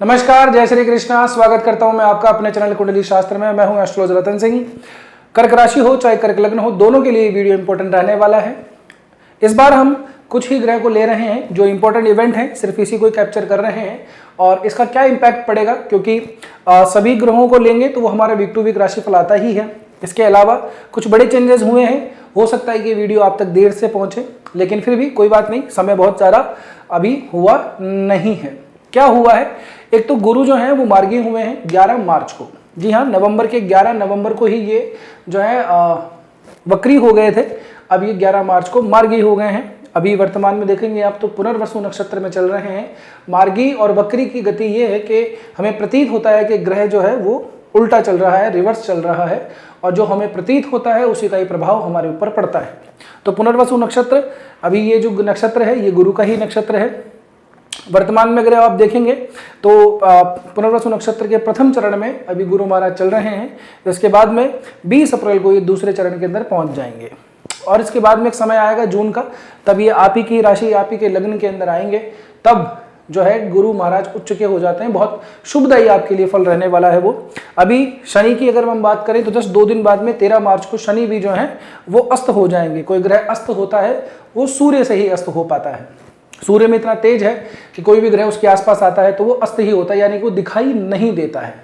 नमस्कार, जय श्री कृष्णा। स्वागत करता हूं मैं आपका अपने चैनल कुंडली शास्त्र में। मैं हूं एस्ट्रोलॉजर रतन सिंह। कर्क राशि हो चाहे कर्क लग्न हो, दोनों के लिए वीडियो इंपॉर्टेंट रहने वाला है। इस बार हम कुछ ही ग्रह को ले रहे हैं जो इंपॉर्टेंट इवेंट हैं, सिर्फ इसी को कैप्चर कर रहे हैं और इसका क्या इंपैक्ट पड़ेगा, क्योंकि सभी ग्रहों को लेंगे तो वो हमारा वीक टू वीक राशिफल आता ही है। इसके अलावा कुछ बड़े चेंजेस हुए हैं, हो सकता है कि वीडियो आप तक देर से पहुंचे, लेकिन फिर भी कोई बात नहीं, समय बहुत ज़्यादा अभी हुआ नहीं है। क्या हुआ है, एक तो गुरु जो है वो मार्गी हुए हैं 11 मार्च को। जी हाँ, नवंबर के 11 नवंबर को ही ये जो है वक्री हो गए थे। अब ये 11 मार्च को मार्गी हो गए हैं। अभी वर्तमान में देखेंगे आप तो पुनर्वसु नक्षत्र में चल रहे हैं। मार्गी और वक्री की गति ये है कि हमें प्रतीत होता है कि ग्रह जो है वो उल्टा चल रहा है, रिवर्स चल रहा है, और जो हमें प्रतीत होता है उसी का ही प्रभाव हमारे ऊपर पड़ता है। तो पुनर्वसु नक्षत्र, अभी ये जो नक्षत्र है ये गुरु का ही नक्षत्र है। वर्तमान में अगर आप देखेंगे तो पुनर्वसु नक्षत्र के प्रथम चरण में अभी गुरु महाराज चल रहे हैं। इसके बाद में 20 अप्रैल को ये दूसरे चरण के अंदर पहुंच जाएंगे और इसके बाद में एक समय आएगा जून का, तब ये आप ही की राशि, आप ही के लग्न के अंदर आएंगे। तब जो है गुरु महाराज उच्च के हो जाते हैं। बहुत शुभदायी आपके लिए फल रहने वाला है वो। अभी शनि की अगर हम बात करें तो जस्ट 2 दिन बाद में 13 मार्च को शनि भी जो है वो अस्त हो जाएंगे। कोई ग्रह अस्त होता है वो सूर्य से ही अस्त हो पाता है। सूर्य में इतना तेज है कि कोई भी ग्रह उसके आसपास आता है तो वो अस्त ही होता है, यानी कि वो दिखाई नहीं देता है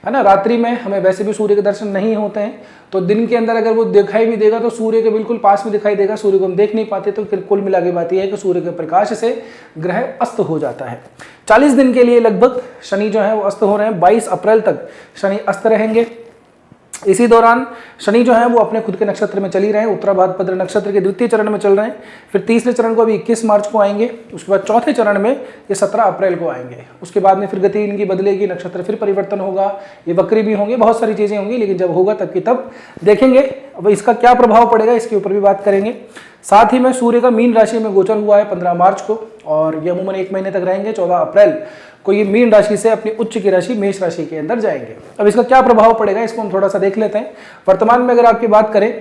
ना। रात्रि में हमें वैसे भी सूर्य के दर्शन नहीं होते हैं, तो दिन के अंदर अगर वो दिखाई भी देगा तो सूर्य के बिल्कुल पास में दिखाई देगा। सूर्य को हम देख नहीं पाते। तो फिर कुल मिला के बात यह है कि सूर्य के प्रकाश से ग्रह अस्त हो जाता है। 40 दिन के लिए लगभग शनि जो है वो अस्त हो रहे हैं। 22 अप्रैल तक शनि अस्त रहेंगे। इसी दौरान शनि जो है वो अपने खुद के नक्षत्र में चल ही रहे हैं। उत्तरा भाद्रपद नक्षत्र के द्वितीय चरण में चल रहे हैं। फिर तीसरे चरण को अभी 21 मार्च को आएंगे। उसके बाद चौथे चरण में ये 17 अप्रैल को आएंगे। उसके बाद में फिर गति इनकी बदलेगी, नक्षत्र फिर परिवर्तन होगा, ये वक्री भी होंगे, बहुत सारी चीजें होंगी, लेकिन जब होगा तब की तब देखेंगे। अब इसका क्या प्रभाव पड़ेगा इसके ऊपर भी बात करेंगे। साथ ही में सूर्य का मीन राशि में गोचर हुआ है 15 मार्च को और ये अमूमन 1 महीने तक रहेंगे। 14 अप्रैल को ये मीन राशि से अपनी उच्च की राशि मेष राशि के अंदर जाएंगे। अब इसका क्या प्रभाव पड़ेगा इसको हम थोड़ा सा देख लेते हैं। वर्तमान में अगर आपकी बात करें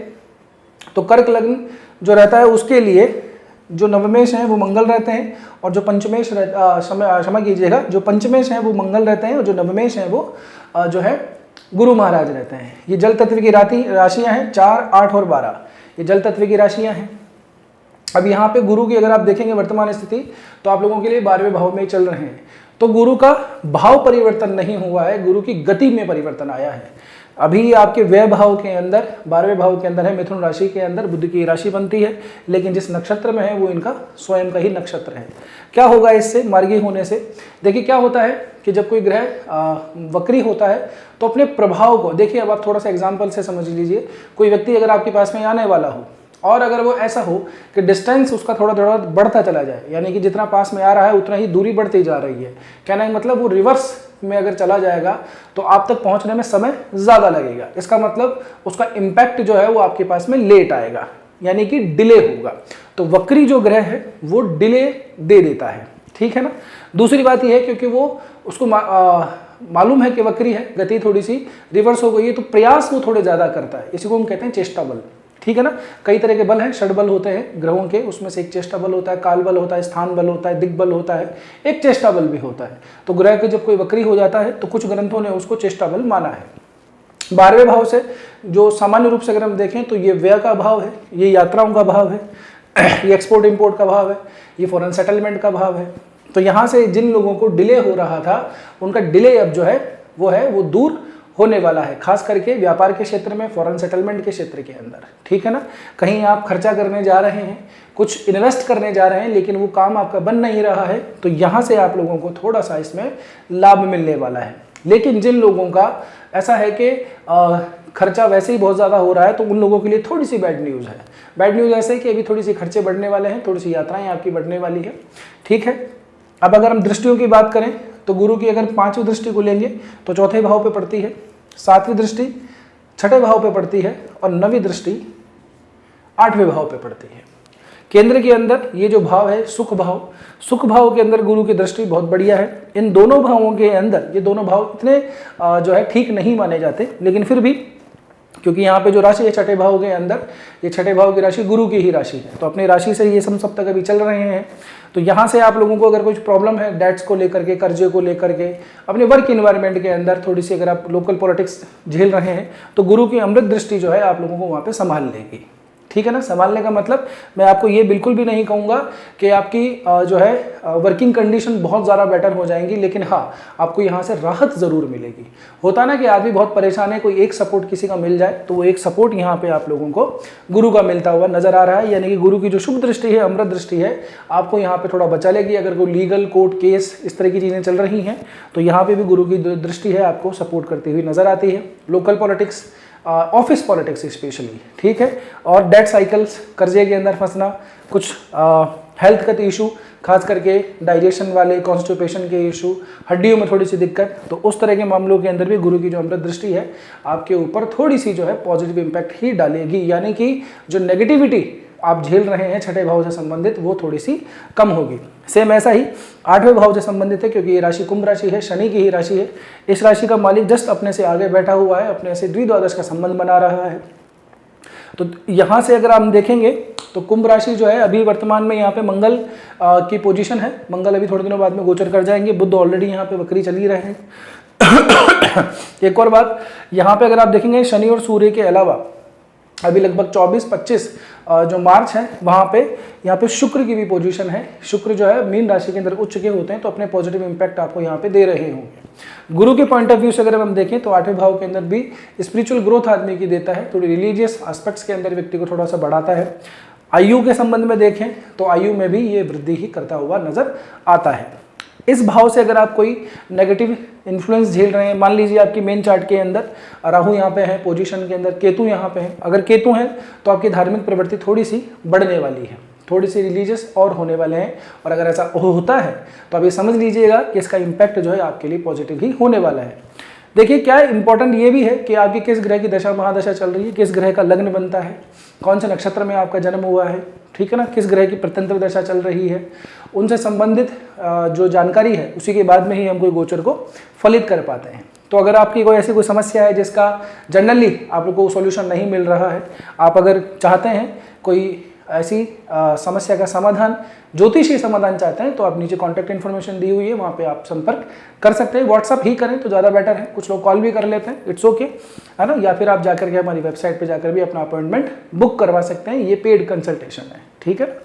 तो कर्क लग्न जो रहता है उसके लिए जो नवमेश हैं वो मंगल रहते हैं और जो पंचमेश क्षमा कीजिएगा, जो पंचमेश हैं वो मंगल रहते हैं और जो नवमेश हैं वो जो है गुरु महाराज रहते हैं। ये जल तत्व की राशियां हैं 4, 8 और 12, ये जल तत्व की राशियां हैं। अब यहाँ पे गुरु की अगर आप देखेंगे वर्तमान स्थिति तो आप लोगों के लिए 12वें भाव में चल रहे हैं। तो गुरु का भाव परिवर्तन नहीं हुआ है, गुरु की गति में परिवर्तन आया है। अभी आपके व्यय भाव के अंदर 12वें भाव के अंदर है, मिथुन राशि के अंदर बुध की राशि बनती है, लेकिन जिस नक्षत्र में है वो इनका स्वयं का ही नक्षत्र है। क्या होगा इससे, मार्गी होने से? देखिए क्या होता है कि जब कोई ग्रह वक्री होता है तो अपने प्रभाव को देखिए। अब आप थोड़ा सा एग्जाम्पल से समझ लीजिए। कोई व्यक्ति अगर आपके पास में आने वाला हो और अगर वो ऐसा हो कि डिस्टेंस उसका थोड़ा थोड़ा बढ़ता चला जाए, यानी कि जितना पास में आ रहा है उतना ही दूरी बढ़ती जा रही है, कहना है मतलब वो रिवर्स में अगर चला जाएगा तो आप तक पहुंचने में समय ज़्यादा लगेगा। इसका मतलब उसका इम्पैक्ट जो है वो आपके पास में लेट आएगा, यानी कि डिले होगा। तो वक्री जो ग्रह है वो डिले दे देता है, ठीक है ना। दूसरी बात यह है क्योंकि वो उसको मालूम है कि वक्री है, गति थोड़ी सी रिवर्स हो गई है, तो प्रयास वो थोड़े ज़्यादा करता है। इसी को हम कहते हैं चेष्टा बल, ठीक है ना। कई तरह के बल हैं, षड बल होते हैं ग्रहों के, उसमें से एक चेष्टा बल होता है, काल बल होता है, स्थान बल होता है, दिग्बल होता है, एक चेष्टा बल भी होता है। तो ग्रह के जब कोई वक्री हो जाता है तो कुछ ग्रंथों ने उसको चेष्टा बल माना है। 12वें भाव से जो सामान्य रूप से अगर हम देखें तो ये व्यय का भाव है, ये यात्राओं का भाव है, ये एक्सपोर्ट इम्पोर्ट का भाव है, ये फॉरेन सेटलमेंट का भाव है। तो यहाँ से जिन लोगों को डिले हो रहा था उनका डिले अब जो है वो दूर होने वाला है, खास करके व्यापार के क्षेत्र में, फॉरेन सेटलमेंट के क्षेत्र के अंदर, ठीक है ना। कहीं आप खर्चा करने जा रहे हैं, कुछ इन्वेस्ट करने जा रहे हैं, लेकिन वो काम आपका बन नहीं रहा है, तो यहाँ से आप लोगों को थोड़ा सा इसमें लाभ मिलने वाला है। लेकिन जिन लोगों का ऐसा है कि खर्चा वैसे ही बहुत ज़्यादा हो रहा है तो उन लोगों के लिए थोड़ी सी बैड न्यूज़ है। बैड न्यूज़ ऐसे है कि अभी थोड़ी सी खर्चे बढ़ने वाले हैं, थोड़ी सी यात्राएँ आपकी बढ़ने वाली है, ठीक है। अब अगर हम दृष्टियों की बात करें तो गुरु की अगर 5वीं दृष्टि को लेंगे तो 4थे भाव पे पड़ती है, 7वीं दृष्टि 6ठे भाव पे पड़ती है और 9वीं दृष्टि 8वें भाव पे पड़ती है। केंद्र के अंदर ये जो भाव है सुख भाव के अंदर गुरु की दृष्टि बहुत बढ़िया है। इन दोनों भावों के अंदर ये दोनों भाव इतने जो है ठीक नहीं माने जाते, लेकिन फिर भी क्योंकि यहाँ पे जो राशि है छठे भाव के अंदर, ये छठे भाव की राशि गुरु की ही राशि है, तो अपनी राशि से ये सप्तक अभी चल रहे हैं। तो यहाँ से आप लोगों को अगर कुछ प्रॉब्लम है डेट्स को लेकर के, कर्जे को लेकर के, अपने वर्क इन्वायरमेंट के अंदर थोड़ी सी अगर आप लोकल पॉलिटिक्स झेल रहे हैं तो गुरु की अमृत दृष्टि जो है आप लोगों को वहाँ पे संभाल लेगी। ठीक है ना। संभालने का मतलब मैं आपको ये बिल्कुल भी नहीं कहूँगा कि आपकी जो है वर्किंग कंडीशन बहुत ज़्यादा बेटर हो जाएंगी, लेकिन हाँ आपको यहाँ से राहत ज़रूर मिलेगी। होता ना कि आदमी बहुत परेशान है, कोई एक सपोर्ट किसी का मिल जाए, तो वो एक सपोर्ट यहाँ पे आप लोगों को गुरु का मिलता हुआ नजर आ रहा है। यानी कि गुरु की जो शुभ दृष्टि है, अमृत दृष्टि है, आपको यहाँ पे थोड़ा बचा लेगी। अगर कोई लीगल कोर्ट केस इस तरह की चीज़ें चल रही हैं तो यहाँ पे भी गुरु की दृष्टि है आपको सपोर्ट करती हुई नजर आती है। Local politics, office politics specially, ठीक है। और डेट साइकिल्स, कर्जे के अंदर फंसना, कुछ हेल्थ का इशू, खास करके डाइजेशन वाले, कॉन्स्टिपेशन के इशू, हड्डियों में थोड़ी सी दिक्कत, तो उस तरह के मामलों के अंदर भी गुरु की जो अमृत दृष्टि है आपके ऊपर थोड़ी सी जो है पॉजिटिव इंपैक्ट ही डालेगी। यानी कि जो नेगेटिविटी आप झेल रहे हैं छठे भाव से संबंधित वो थोड़ी सी कम होगी। सेम ऐसा ही आठवें भाव से संबंधित है, क्योंकि ये राशि कुंभ राशि है, शनि की ही राशि है। इस राशि का मालिक जस्ट अपने से आगे बैठा हुआ है, अपने से द्विद्वादश का संबंध बना रहा है। तो यहाँ से अगर आप देखेंगे तो कुंभ राशि जो है अभी वर्तमान में यहाँ पे मंगल की पोजीशन है। मंगल अभी थोड़े दिनों बाद में गोचर कर जाएंगे। बुध ऑलरेडी यहाँ पे वक्री चल ही रहे हैं। एक और बात, यहाँ पे अगर आप देखेंगे शनि और सूर्य के अलावा अभी लगभग 24-25 जो मार्च है वहाँ पे यहाँ पे शुक्र की भी पोजीशन है। शुक्र जो है मीन राशि के अंदर उच्च के होते हैं, तो अपने पॉजिटिव इंपैक्ट आपको यहाँ पे दे रहे होंगे। गुरु के पॉइंट ऑफ व्यू से अगर हम देखें तो आठवें भाव के अंदर भी स्पिरिचुअल ग्रोथ आदमी की देता है, थोड़ी रिलीजियस एस्पेक्ट्स के अंदर व्यक्ति को थोड़ा सा बढ़ाता है। आयु के संबंध में देखें तो आयु में भी ये वृद्धि ही करता हुआ नजर आता है। इस भाव से अगर आप कोई नेगेटिव इन्फ्लुएंस झेल रहे हैं, मान लीजिए आपकी मेन चार्ट के अंदर राहु यहाँ पे है पोजीशन के अंदर, केतु यहाँ पे है, अगर केतु है तो आपकी धार्मिक प्रवृत्ति थोड़ी सी बढ़ने वाली है, थोड़ी सी रिलीजियस और होने वाले हैं। और अगर ऐसा होता है तो आप ये समझ लीजिएगा कि इसका इम्पैक्ट जो है आपके लिए पॉजिटिव ही होने वाला है। देखिए क्या इंपॉर्टेंट ये भी है कि आपकी किस ग्रह की दशा महादशा चल रही है, किस ग्रह का लग्न बनता है, कौन से नक्षत्र में आपका जन्म हुआ है, ठीक है ना, किस ग्रह की प्रत्यंत्र दशा चल रही है, उनसे संबंधित जो जानकारी है उसी के बाद में ही हम कोई गोचर को फलित कर पाते हैं। तो अगर आपकी कोई ऐसी कोई समस्या है जिसका जनरली आप लोग को सॉल्यूशन नहीं मिल रहा है, आप अगर चाहते हैं कोई ऐसी समस्या का समाधान, ज्योतिषीय समाधान चाहते हैं, तो आप नीचे कॉन्टैक्ट इन्फॉर्मेशन दी हुई है, वहाँ पे आप संपर्क कर सकते हैं। व्हाट्सअप ही करें तो ज़्यादा बेटर है, कुछ लोग कॉल भी कर लेते हैं, इट्स ओके, है ना। या फिर आप जाकर के हमारी वेबसाइट पे जाकर भी अपना अपॉइंटमेंट बुक करवा सकते हैं, ये पेड कंसल्टेशन है, ठीक है।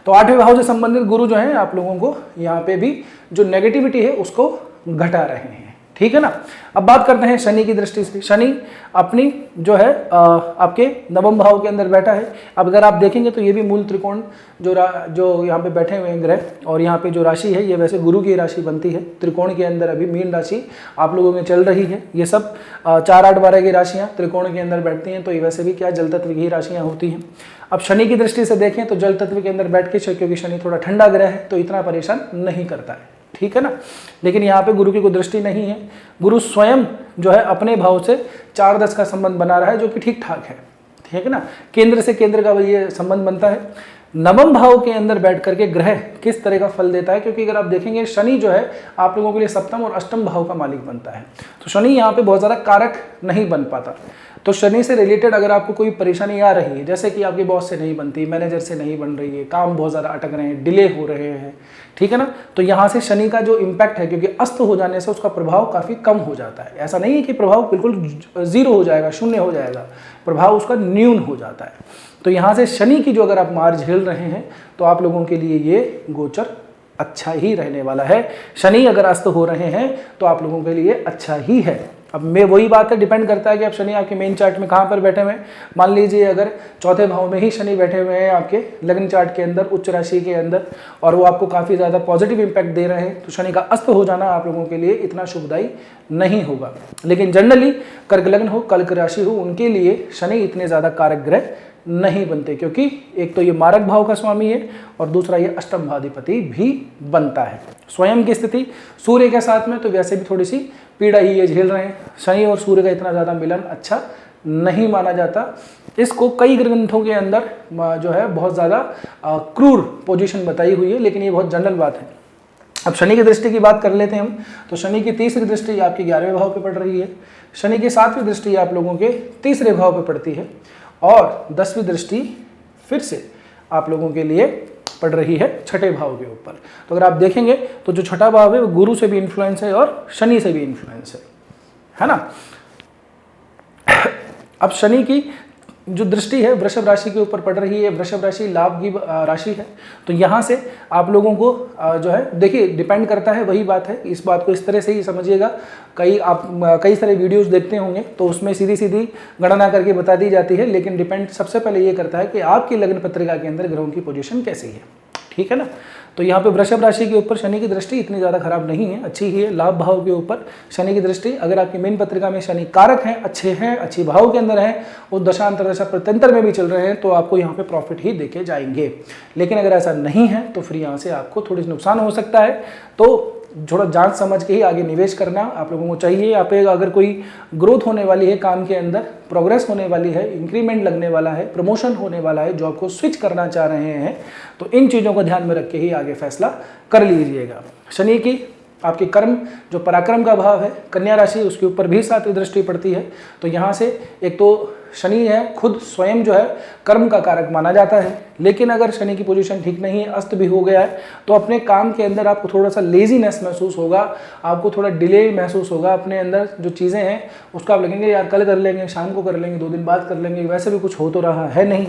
तो आठवें भाव से संबंधित गुरु जो है आप लोगों को यहाँ पे भी जो नेगेटिविटी है उसको घटा रहे हैं, ठीक है ना। अब बात करते हैं शनि की दृष्टि से। शनि अपनी जो है आपके नवम भाव के अंदर बैठा है। अब अगर आप देखेंगे तो ये भी मूल त्रिकोण जो यहाँ पे बैठे हुए हैं ग्रह, और यहाँ पे जो राशि है ये वैसे गुरु की राशि बनती है। त्रिकोण के अंदर अभी मीन राशि आप लोगों में चल रही है। ये सब 4, 8, 12 की राशियाँ त्रिकोण के अंदर बैठती हैं, तो ये वैसे भी क्या जल तत्व की राशियाँ होती हैं। अब शनि की दृष्टि से देखें तो जल तत्व के अंदर बैठ के, क्योंकि शनि थोड़ा ठंडा ग्रह है तो इतना परेशान नहीं करता है, ठीक है ना। लेकिन यहाँ पे गुरु की कोई दृष्टि नहीं है। गुरु स्वयं जो है अपने भाव से 4-10 का संबंध बना रहा है, जो कि ठीक ठाक है, ठीक है ना। केंद्र से केंद्र का ये संबंध बनता है। नवम भाव के अंदर बैठ करके ग्रह किस तरह का फल देता है, क्योंकि अगर आप देखेंगे शनि जो है आप लोगों के लिए सप्तम और अष्टम भाव का मालिक बनता है, तो शनि यहाँ पे बहुत ज़्यादा कारक नहीं बन पाता। तो शनि से रिलेटेड अगर आपको कोई परेशानी आ रही है, जैसे कि आपके बॉस से नहीं बनती, मैनेजर से नहीं बन रही है, काम बहुत ज़्यादा अटक रहे हैं, डिले हो रहे हैं, ठीक है ना, तो यहाँ से शनि का जो इम्पैक्ट है, क्योंकि अस्त हो जाने से उसका प्रभाव काफ़ी कम हो जाता है। ऐसा नहीं है कि प्रभाव बिल्कुल जीरो हो जाएगा, शून्य हो जाएगा, प्रभाव उसका न्यून हो जाता है। तो यहाँ से शनि की जो अगर आप मार झेल रहे हैं तो आप लोगों के लिए ये गोचर अच्छा ही रहने वाला है। शनि अगर अस्त हो रहे हैं तो आप लोगों के लिए अच्छा ही है। अब मैं वही बात है, डिपेंड करता है कि आप शनि आपके मेन चार्ट में कहाँ पर बैठे हुए हैं। मान लीजिए अगर चौथे भाव में ही शनि बैठे हुए हैं आपके लग्न चार्ट के अंदर, उच्च राशि के अंदर, और वो आपको काफ़ी ज़्यादा पॉजिटिव इंपैक्ट दे रहे हैं, तो शनि का अस्त हो जाना आप लोगों के लिए इतना शुभदायी नहीं होगा। लेकिन जनरली कर्क लग्न हो, कर्क राशि हो, उनके लिए शनि इतने ज़्यादा कारक ग्रह नहीं बनते, क्योंकि एक तो ये मारक भाव का स्वामी है और दूसरा ये अष्टम भावाधिपति भी बनता है। स्वयं की स्थिति सूर्य के साथ में तो वैसे भी थोड़ी सी पीड़ा ही ये झेल रहे हैं। शनि और सूर्य का इतना ज़्यादा मिलन अच्छा नहीं माना जाता। इसको कई ग्रंथों के अंदर जो है बहुत ज़्यादा क्रूर पोजीशन बताई हुई है, लेकिन ये बहुत जनरल बात है। अब शनि की दृष्टि की बात कर लेते हैं हम। तो शनि की तीसरी दृष्टि आपके 11वें भाव पे पड़ रही है, शनि की 7वीं दृष्टि आप लोगों के तीसरे भाव पे पड़ती है, और 10वीं दृष्टि फिर से आप लोगों के लिए पड़ रही है 6ठे भाव के ऊपर। तो अगर आप देखेंगे तो जो 6ठा भाव है वो गुरु से भी इन्फ्लुएंस है और शनि से भी इन्फ्लुएंस है ना। अब शनि की जो दृष्टि है वृषभ राशि के ऊपर पड़ रही है, वृषभ राशि लाभ की राशि है, तो यहाँ से आप लोगों को जो है देखिए डिपेंड करता है, वही बात है, इस बात को इस तरह से ही समझिएगा। कई सारे वीडियोस देखते होंगे तो उसमें सीधी सीधी गणना करके बता दी जाती है, लेकिन डिपेंड सबसे पहले ये करता है कि आपकी लग्न पत्रिका के अंदर ग्रहों की पोजीशन कैसी है, ठीक है ना। तो यहाँ पे वृषभ राशि के ऊपर शनि की दृष्टि इतनी ज़्यादा खराब नहीं है, अच्छी ही है। लाभ भाव के ऊपर शनि की दृष्टि, अगर आपकी मेन पत्रिका में शनि कारक हैं, अच्छे हैं, अच्छी भाव के अंदर हैं, वो दशा अंतर्दशा प्रत्यंतर में भी चल रहे हैं, तो आपको यहाँ पे प्रॉफिट ही देके जाएंगे। लेकिन अगर ऐसा नहीं है तो फिर यहाँ से आपको थोड़ी नुकसान हो सकता है। तो थोड़ा जांच समझ के ही आगे निवेश करना आप लोगों को चाहिए। यहाँ पे अगर कोई ग्रोथ होने वाली है काम के अंदर, प्रोग्रेस होने वाली है, इंक्रीमेंट लगने वाला है, प्रमोशन होने वाला है, जॉब को स्विच करना चाह रहे हैं, तो इन चीज़ों को ध्यान में रख के ही आगे फैसला कर लीजिएगा। शनि की आपके कर्म जो पराक्रम का भाव है कन्या राशि, उसके ऊपर भी 7वीं दृष्टि पड़ती है। तो यहाँ से एक तो शनि है खुद स्वयं जो है कर्म का कारक माना जाता है, लेकिन अगर शनि की पोजीशन ठीक नहीं है, अस्त भी हो गया है, तो अपने काम के अंदर आपको थोड़ा सा लेजीनेस महसूस होगा, आपको थोड़ा डिले महसूस होगा। अपने अंदर जो चीज़ें हैं उसको आप लगेंगे यार कल कर लेंगे, शाम को कर लेंगे, 2 दिन बाद कर लेंगे, वैसे भी कुछ हो तो रहा है नहीं,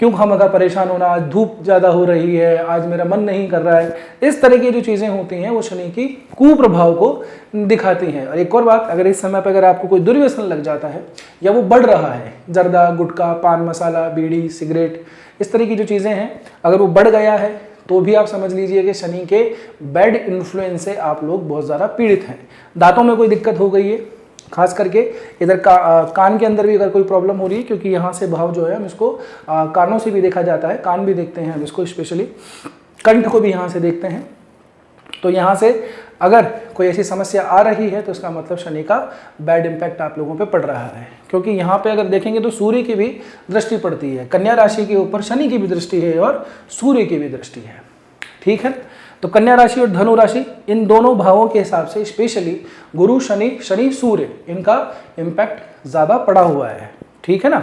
क्यों खामखा परेशान होना, आज धूप ज़्यादा हो रही है, आज मेरा मन नहीं कर रहा है। इस तरह की जो चीज़ें होती हैं वो शनि की कुप्रभाव को दिखाती हैं। और एक और बात, अगर इस समय पर अगर आपको कोई दुर्व्यसन लग जाता है या वो बढ़ रहा है, जर्दा, गुटखा, पान मसाला, बीड़ी, सिगरेट, इस तरह की जो चीज़ें हैं, अगर वो बढ़ गया है तो भी आप समझ लीजिए कि शनि के बैड इन्फ्लुएंस से आप लोग बहुत ज़्यादा पीड़ित हैं। दांतों में कोई दिक्कत हो गई है, खास करके इधर कान के अंदर भी अगर कोई प्रॉब्लम हो रही है, क्योंकि यहाँ से भाव जो है हम इसको कानों से भी देखा जाता है, कान भी देखते हैं हम इसको, स्पेशली कंठ को भी यहाँ से देखते हैं। तो यहाँ से अगर कोई ऐसी समस्या आ रही है तो इसका मतलब शनि का बैड इम्पैक्ट आप लोगों पे पड़ रहा है, क्योंकि यहाँ पे अगर देखेंगे तो सूर्य की भी दृष्टि पड़ती है, कन्या राशि के ऊपर शनि की भी दृष्टि है और सूर्य की भी दृष्टि है, ठीक है। तो कन्या राशि और धनु राशि, इन दोनों भावों के हिसाब से स्पेशली गुरु, शनि, सूर्य, इनका इम्पैक्ट ज़्यादा पड़ा हुआ है, ठीक है ना।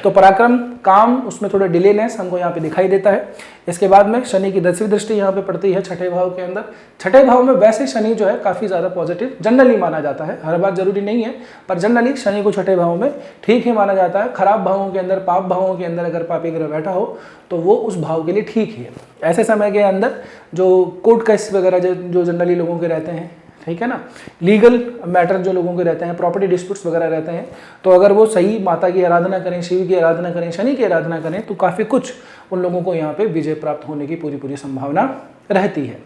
तो पराक्रम, काम, उसमें थोड़ा डिलेनेस हमको यहाँ पे दिखाई देता है। इसके बाद में शनि की 10वीं दृष्टि यहाँ पे पड़ती है 6ठे भाव के अंदर। 6ठे भाव में वैसे शनि जो है काफ़ी ज़्यादा पॉजिटिव जनरली माना जाता है, हर बार जरूरी नहीं है, पर जनरली शनि को 6ठे भाव में ठीक ही माना जाता है। खराब भावों के अंदर, पाप भावों के अंदर अगर पापी ग्रह बैठा हो तो वो उस भाव के लिए ठीक ही है। ऐसे समय के अंदर जो कोर्ट केस वगैरह जो जनरली लोगों के रहते हैं, ठीक है ना, लीगल मैटर जो लोगों के रहते हैं, प्रॉपर्टी डिस्प्यूट्स वगैरह रहते हैं, तो अगर वो सही माता की आराधना करें, शिव की आराधना करें, शनि की आराधना करें, तो काफ़ी कुछ उन लोगों को यहाँ पे विजय प्राप्त होने की पूरी संभावना रहती है,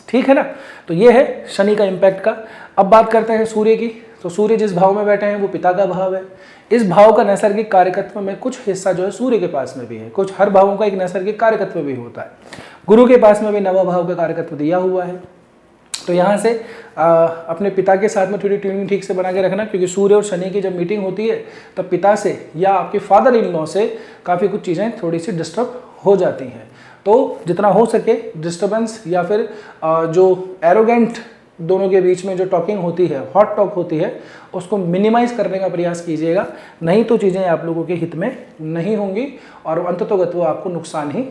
ठीक है ना। तो ये है शनि का इम्पैक्ट का। अब बात करते हैं सूर्य की। तो सूर्य जिस भाव में बैठे हैं वो पिता का भाव है। इस भाव का नैसर्गिक कार्यकत्व में कुछ हिस्सा जो है सूर्य के पास में भी है, कुछ हर भावों का एक नैसर्गिक कार्यकत्व भी होता है। गुरु के पास में भी नवा भाव का कार्यकत्व दिया हुआ है। तो यहाँ से अपने पिता के साथ में थोड़ी ट्यूनिंग ठीक से बना के रखना, क्योंकि सूर्य और शनि की जब मीटिंग होती है तब पिता से या आपके फादर इन लॉ से काफ़ी कुछ चीज़ें थोड़ी सी डिस्टर्ब हो जाती हैं। तो जितना हो सके डिस्टर्बेंस या फिर जो एरोगेंट दोनों के बीच में जो टॉकिंग होती है, हॉट टॉक होती है, उसको मिनिमाइज करने का प्रयास कीजिएगा, नहीं तो चीज़ें आप लोगों के हित में नहीं होंगी और अंततोगत वो आपको नुकसान ही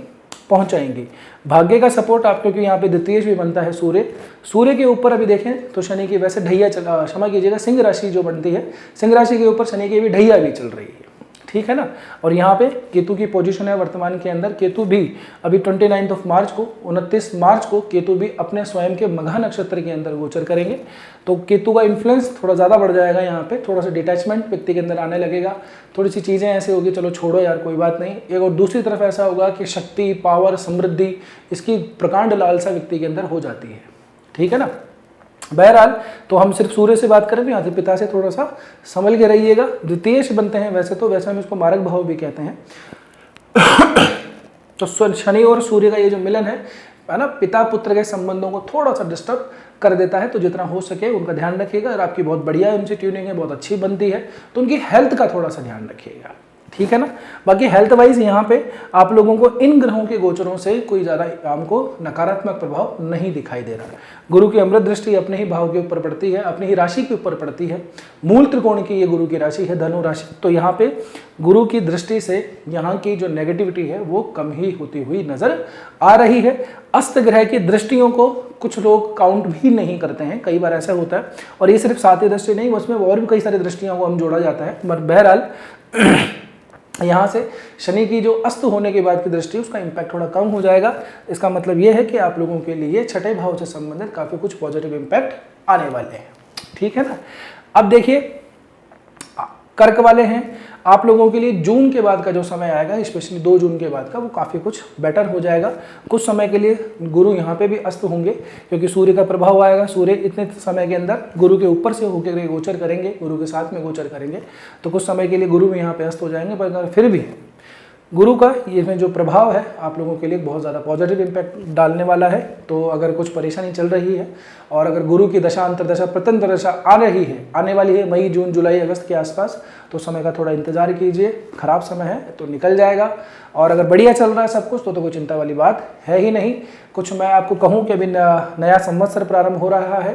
पहुंचाएंगी। भाग्य का सपोर्ट आप, क्योंकि यहाँ पे द्वितीय भी बनता है सूर्य के ऊपर अभी देखें तो शनि की वैसे ढैया क्षमा कीजिएगा, सिंह राशि जो बनती है, सिंह राशि के ऊपर शनि की भी ढैया भी चल रही है, ठीक है ना। और यहाँ पे केतु की पोजीशन है वर्तमान के अंदर। केतु भी अभी 29 मार्च को, 29 मार्च को केतु भी अपने स्वयं के मघा नक्षत्र के अंदर गोचर करेंगे। तो केतु का इन्फ्लुएंस थोड़ा ज़्यादा बढ़ जाएगा, यहाँ पे थोड़ा सा डिटैचमेंट व्यक्ति के अंदर आने लगेगा, थोड़ी सी चीज़ें ऐसे होगी, चलो छोड़ो यार कोई बात नहीं। एक और दूसरी तरफ ऐसा होगा कि शक्ति, पावर, समृद्धि, इसकी प्रकांड लालसा व्यक्ति के अंदर हो जाती है, ठीक है ना। बहरहाल तो हम सिर्फ सूर्य से बात करें तो यहाँ से पिता से थोड़ा सा संभल के रहिएगा। द्वितीय बनते हैं वैसे तो, वैसे हम इसको मारक भाव भी कहते हैं। तो शनि और सूर्य का ये जो मिलन है ना, पिता पुत्र के संबंधों को थोड़ा सा डिस्टर्ब कर देता है। तो जितना हो सके उनका ध्यान रखिएगा। अगर आपकी बहुत बढ़िया उनसे ट्यूनिंग है, बहुत अच्छी बनती है, तो उनकी हेल्थ का थोड़ा सा ध्यान रखिएगा, ठीक है ना। बाकी हेल्थ वाइज यहाँ पे आप लोगों को इन ग्रहों के गोचरों से कोई ज़्यादा हमको नकारात्मक प्रभाव नहीं दिखाई दे रहा है। गुरु की अमृत दृष्टि अपने ही भाव के ऊपर पड़ती है, अपनी ही राशि के ऊपर पड़ती है। मूल त्रिकोण की ये गुरु की राशि है, धनु राशि। तो यहाँ पे गुरु की दृष्टि से यहाँ की जो नेगेटिविटी है वो कम ही होती हुई नजर आ रही है। अस्त ग्रह की दृष्टियों को कुछ लोग काउंट भी नहीं करते हैं, कई बार ऐसा होता है। और ये सिर्फ 7 दृष्टि नहीं, उसमें और भी कई सारी दृष्टियों को हम जोड़ा जाता है। मगर बहरहाल यहाँ से शनि की जो अस्त होने के बाद की दृष्टि, उसका इम्पैक्ट थोड़ा कम हो जाएगा। इसका मतलब ये है कि आप लोगों के लिए छठे भाव से संबंधित काफ़ी कुछ पॉजिटिव इम्पैक्ट आने वाले हैं, ठीक है ना। अब देखिए कर्क वाले हैं, आप लोगों के लिए जून के बाद का जो समय आएगा, स्पेशली 2 जून के बाद का, वो काफ़ी कुछ बेटर हो जाएगा। कुछ समय के लिए गुरु यहाँ पे भी अस्त होंगे, क्योंकि सूर्य का प्रभाव आएगा। सूर्य इतने समय के अंदर गुरु के ऊपर से होकर गोचर करेंगे, गुरु के साथ में गोचर करेंगे, तो कुछ समय के लिए गुरु भी यहाँ पे अस्त हो जाएंगे। पर फिर भी गुरु का इसमें जो प्रभाव है आप लोगों के लिए बहुत ज़्यादा पॉजिटिव इम्पैक्ट डालने वाला है। तो अगर कुछ परेशानी चल रही है और अगर गुरु की दशा अंतरदशा प्रत्यंतर दशा आ रही है, आने वाली है मई जून जुलाई अगस्त के आसपास, तो समय का थोड़ा इंतजार कीजिए। खराब समय है तो निकल जाएगा। और अगर बढ़िया चल रहा है सब कुछ तो कोई चिंता वाली बात है ही नहीं। कुछ मैं आपको कहूँ कि अभी नया संवत्सर प्रारंभ हो रहा है,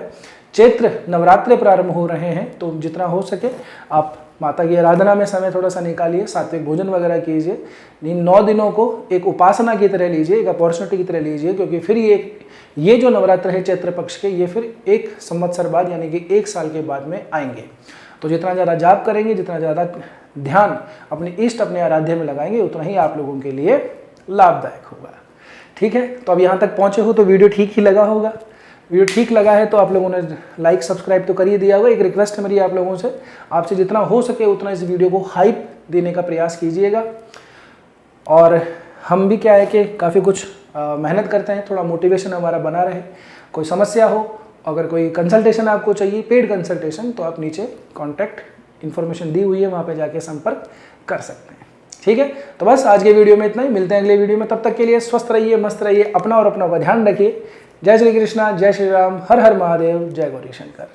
चैत्र नवरात्रे प्रारंभ हो रहे हैं, तो जितना हो सके आप माता की आराधना में समय थोड़ा सा निकालिए, सात्विक भोजन वगैरह कीजिए। इन 9 दिनों को एक उपासना की तरह लीजिए, एक अपॉर्चुनिटी की तरह लीजिए, क्योंकि फिर ये जो नवरात्र है चैत्र पक्ष के, ये फिर 1 संवत्सर बाद यानी कि 1 साल के बाद में आएंगे। तो जितना ज़्यादा जाप करेंगे, जितना ज़्यादा ध्यान अपने इष्ट अपने आराध्य में लगाएंगे, उतना ही आप लोगों के लिए लाभदायक होगा, ठीक है। तो अब यहाँ तक पहुँचे हो तो वीडियो ठीक ही लगा होगा। वीडियो ठीक लगा है तो आप लोगों ने लाइक सब्सक्राइब तो कर ही दिया होगा। एक रिक्वेस्ट है मेरी आप लोगों से, आपसे जितना हो सके उतना इस वीडियो को हाइप देने का प्रयास कीजिएगा। और हम भी क्या है कि काफ़ी कुछ मेहनत करते हैं, थोड़ा मोटिवेशन हमारा बना रहे। कोई समस्या हो, अगर कोई कंसल्टेशन आपको चाहिए, पेड कंसल्टेशन, तो आप नीचे कॉन्टैक्ट इन्फॉर्मेशन दी हुई है, वहाँ पर जाके संपर्क कर सकते हैं, ठीक है। तो बस आज के वीडियो में इतना ही, मिलते हैं अगले वीडियो में। तब तक के लिए स्वस्थ रहिए, मस्त रहिए, अपना और अपनों का ध्यान रखिए। जय श्री कृष्णा, जय श्री राम, हर हर महादेव, जय गौरी शंकर।